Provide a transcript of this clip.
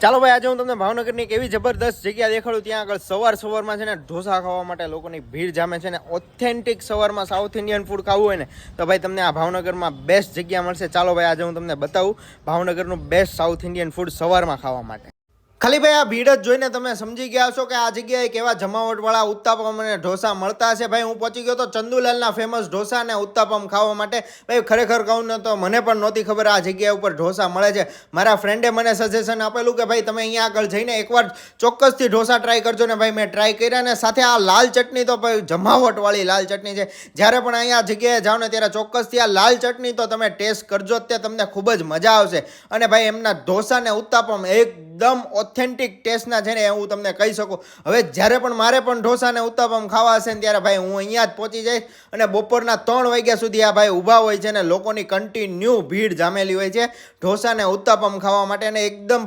ચાલો ભાઈ, આજે હું તમને ભાવનગરની એક એવી જબરદસ્ત જગ્યા દેખાડું. ત્યાં આગળ સવારમાં છે ને ઢોસા ખાવા માટે લોકોની ભીડ જામે છે ને ઓથેન્ટિક સવારમાં સાઉથ ઇન્ડિયન ફૂડ ખાવું હોય ને તો ભાઈ તમને આ ભાવનગરમાં બેસ્ટ જગ્યા મળશે. ચાલો ભાઈ, આજે હું તમને બતાવું ભાવનગરનું બેસ્ટ સાઉથ ઇન્ડિયન ફૂડ સવારમાં ખાવા માટે. ખાલી ભાઈ આ ભીડ જ જોઈને તમે સમજી ગયા છો કે આ જગ્યાએ કેવા જમાવટવાળા ઉત્તાપમ અને ઢોસા મળતા હશે. ભાઈ હું પહોંચી ગયો તો ચંદુલાલના ફેમસ ઢોસા અને ઉત્તાપમ ખાવા માટે. ભાઈ ખરેખર કહું ને તો મને પણ નહોતી ખબર આ જગ્યા ઉપર ઢોસા મળે છે. મારા ફ્રેન્ડે મને સજેશન આપેલું કે ભાઈ તમે અહીંયા આગળ જઈને એકવાર ચોક્કસથી ઢોસા ટ્રાય કરજો ને. ભાઈ મેં ટ્રાય કર્યા ને સાથે આ લાલ ચટણી તો ભાઈ જમાવટવાળી લાલ ચટણી છે. જ્યારે પણ અહીંયા જગ્યાએ જાઓ ને ત્યારે ચોક્કસથી આ લાલ ચટણી તો તમે ટેસ્ટ કરજો જ, તે તમને ખૂબ જ મજા આવશે. અને ભાઈ એમના ઢોસા ને ઉત્તાપમ એકદમ ઓથેન્ટિક ટેસ્ટના છે ને હું તમને કહી શકું. હવે જ્યારે પણ મારે પણ ઢોસા ને ઉત્તાપમ ખાવા હશે ને ત્યારે ભાઈ હું અહીંયા જ પહોંચી જઈશ. અને બપોરના 3 વાગ્યા સુધી આ ભાઈ ઊભા હોય છે ને લોકોની કન્ટિન્યુ ભીડ જામેલી હોય છે ઢોસા ને ઉત્તાપમ ખાવા માટે. અને એકદમ